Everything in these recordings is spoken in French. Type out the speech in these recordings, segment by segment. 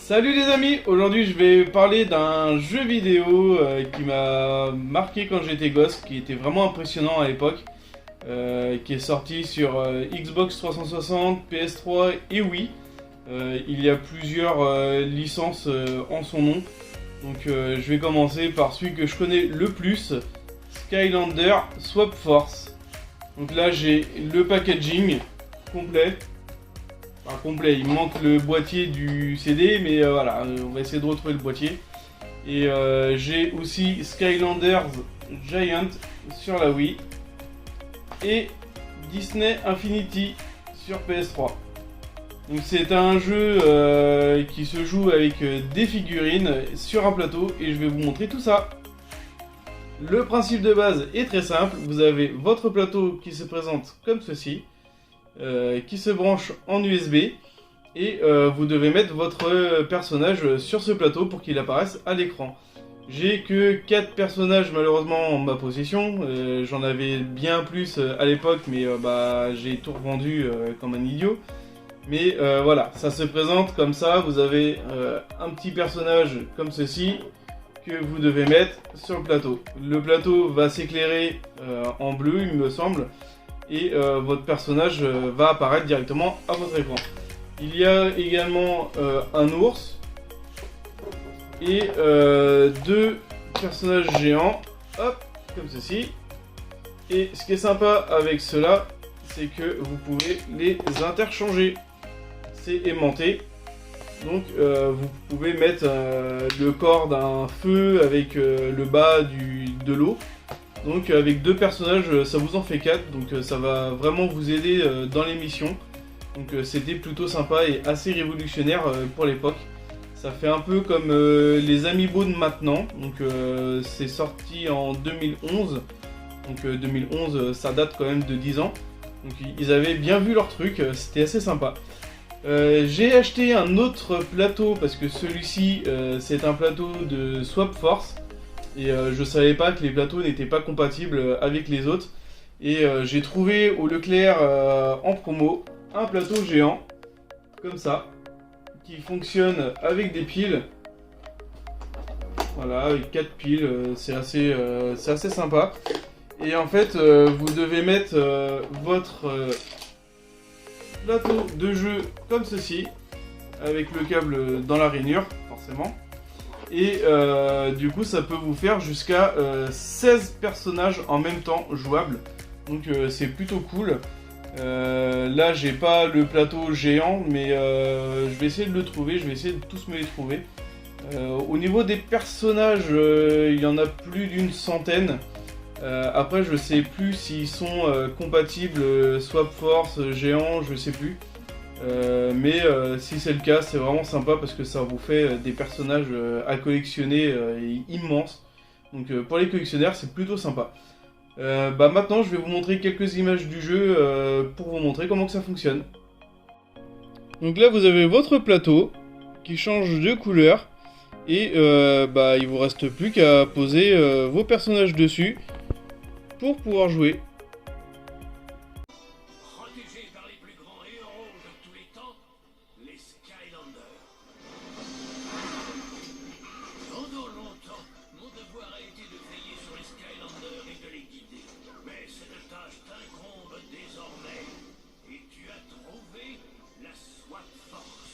Salut les amis, aujourd'hui je vais parler d'un jeu vidéo qui m'a marqué quand j'étais gosse, qui était vraiment impressionnant à l'époque, qui est sorti sur Xbox 360, PS3 et Wii. Il y a plusieurs licences en son nom, donc je vais commencer par celui que je connais le plus, Skylander Swap Force. Donc là j'ai le packaging complet. Enfin, complet, il manque le boîtier du CD, mais voilà, on va essayer de retrouver le boîtier. Et j'ai aussi Skylanders Giant sur la Wii et Disney Infinity sur PS3. Donc c'est un jeu qui se joue avec des figurines sur un plateau et je vais vous montrer tout ça. Le principe de base est très simple, vous avez votre plateau qui se présente comme ceci. Qui se branche en USB et vous devez mettre votre personnage sur ce plateau pour qu'il apparaisse à l'écran. J'ai que 4 personnages malheureusement en ma possession, j'en avais bien plus à l'époque mais j'ai tout revendu comme un idiot. Mais voilà, ça se présente comme ça, vous avez un petit personnage comme ceci que vous devez mettre sur le plateau. Le plateau va s'éclairer en bleu il me semble. Et votre personnage va apparaître directement à votre écran. Il y a également un ours et deux personnages géants, hop, comme ceci. Et ce qui est sympa avec cela, c'est que vous pouvez les interchanger. C'est aimanté, donc vous pouvez mettre le corps d'un feu avec le bas de l'eau. Donc avec deux personnages, ça vous en fait 4, donc ça va vraiment vous aider dans les missions. Donc c'était plutôt sympa et assez révolutionnaire pour l'époque. Ça fait un peu comme les Amiibo de maintenant, donc c'est sorti en 2011. Donc 2011, ça date quand même de 10 ans. Donc ils avaient bien vu leur truc, c'était assez sympa. J'ai acheté un autre plateau parce que celui-ci c'est un plateau de Swap Force. Et je savais pas que les plateaux n'étaient pas compatibles avec les autres. Et j'ai trouvé au Leclerc en promo un plateau géant, comme ça, qui fonctionne avec des piles. Voilà, avec 4 piles, c'est assez sympa. Et en fait, vous devez mettre votre plateau de jeu comme ceci, avec le câble dans la rainure, forcément. Et du coup ça peut vous faire jusqu'à 16 personnages en même temps jouables. Donc c'est plutôt cool. Là j'ai pas le plateau géant mais je vais essayer de le trouver, je vais essayer de tous me les trouver. Au niveau des personnages, il y en a plus d'une centaine. Après je sais plus s'ils sont compatibles Swap Force, géant, je sais plus. Mais si c'est le cas, c'est vraiment sympa parce que ça vous fait des personnages à collectionner immenses. Donc pour les collectionneurs, c'est plutôt sympa. Maintenant, je vais vous montrer quelques images du jeu pour vous montrer comment que ça fonctionne. Donc là, vous avez votre plateau qui change de couleur. Et il vous reste plus qu'à poser vos personnages dessus pour pouvoir jouer. Protégés par les plus grands héros de tous les temps, les Skylanders. Pendant longtemps, mon devoir a été de veiller sur les Skylanders et de les guider. Mais cette tâche t'incombe désormais. Et tu as trouvé la Swap Force.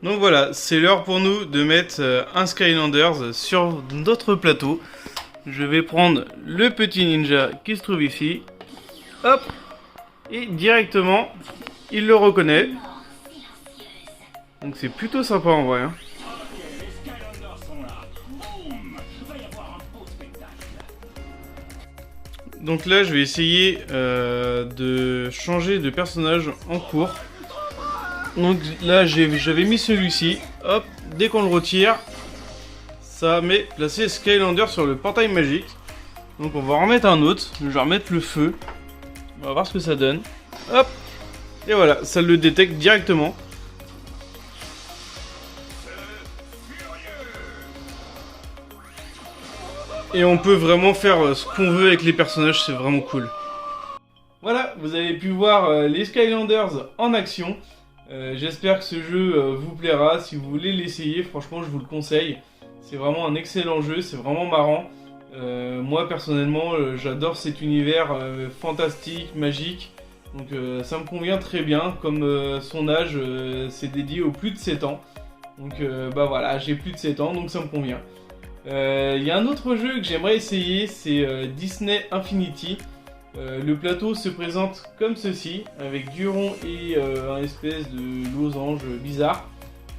Donc voilà, c'est l'heure pour nous de mettre un Skylanders sur notre plateau. Je vais prendre le petit ninja qui se trouve ici. Hop! Et directement, il le reconnaît. Donc c'est plutôt sympa en vrai. Donc là, je vais essayer de changer de personnage en cours. Donc là, j'avais mis celui-ci. Hop, dès qu'on le retire, ça met placé Skylander sur le portail magique. Donc on va en remettre un autre. Je vais remettre le feu. On va voir ce que ça donne. Hop. Et voilà, ça le détecte directement. Et on peut vraiment faire ce qu'on veut avec les personnages, c'est vraiment cool. Voilà, vous avez pu voir les Skylanders en action. J'espère que ce jeu vous plaira. Si vous voulez l'essayer, franchement, je vous le conseille. C'est vraiment un excellent jeu, c'est vraiment marrant. Moi, personnellement, j'adore cet univers fantastique, magique. Donc ça me convient très bien. Comme son âge, c'est dédié aux plus de 7 ans. Donc bah voilà, j'ai plus de 7 ans, donc ça me convient. Il y a un autre jeu que j'aimerais essayer, c'est Disney Infinity. Le plateau se présente comme ceci, avec du rond et un espèce de losange bizarre,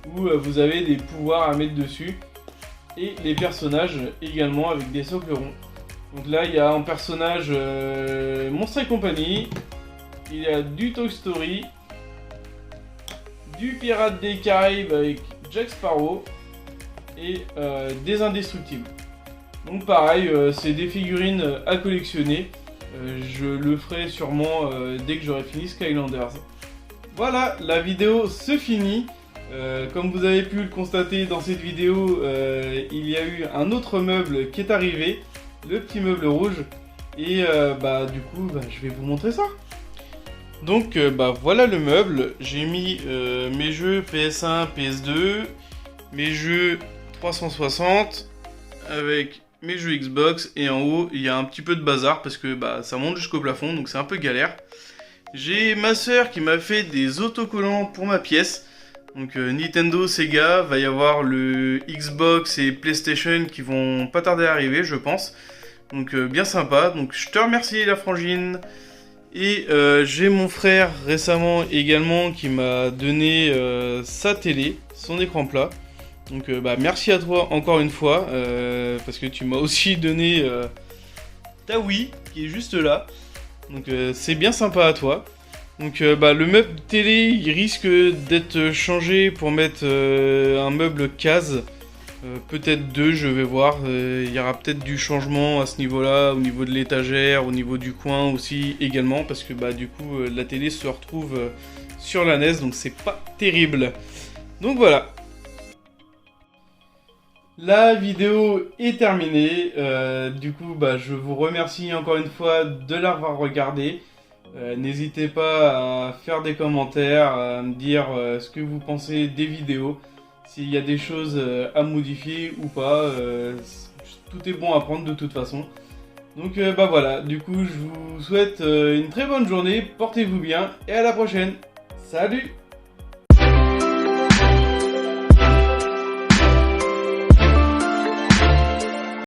où vous avez des pouvoirs à mettre dessus, et les personnages également avec des socles ronds. Donc là il y a un personnage Monstres et compagnie, il y a du Toy Story, du Pirates des Caraïbes avec Jack Sparrow, et des Indestructibles. Donc pareil, c'est des figurines à collectionner. Je le ferai sûrement dès que j'aurai fini Skylanders. Voilà, la vidéo se finit. Comme vous avez pu le constater dans cette vidéo, il y a eu un autre meuble qui est arrivé, le petit meuble rouge. Et bah du coup, je vais vous montrer ça. Donc bah voilà le meuble. J'ai mis mes jeux PS1, PS2, mes jeux 360 avec mes jeux Xbox, et en haut il y a un petit peu de bazar parce que bah ça monte jusqu'au plafond, donc c'est un peu galère. J'ai ma soeur qui m'a fait des autocollants pour ma pièce. Donc Nintendo, Sega, va y avoir le Xbox et PlayStation qui vont pas tarder à arriver, je pense. Donc bien sympa. Donc je te remercie la frangine. Et j'ai mon frère récemment également qui m'a donné sa télé, son écran plat. Donc bah, merci à toi encore une fois, parce que tu m'as aussi donné ta Wii qui est juste là. Donc c'est bien sympa à toi. Donc bah, le meuble télé il risque d'être changé pour mettre un meuble case. Peut-être deux, je vais voir. Il y aura peut-être du changement à ce niveau-là, au niveau de l'étagère, au niveau du coin aussi également. Parce que bah, du coup la télé se retrouve sur la NES, donc c'est pas terrible. Donc voilà. La vidéo est terminée, du coup bah, je vous remercie encore une fois de l'avoir regardée. N'hésitez pas à faire des commentaires, à me dire ce que vous pensez des vidéos, s'il y a des choses à modifier ou pas, tout est bon à prendre de toute façon. Donc bah voilà, du coup je vous souhaite une très bonne journée, portez-vous bien et à la prochaine. Salut!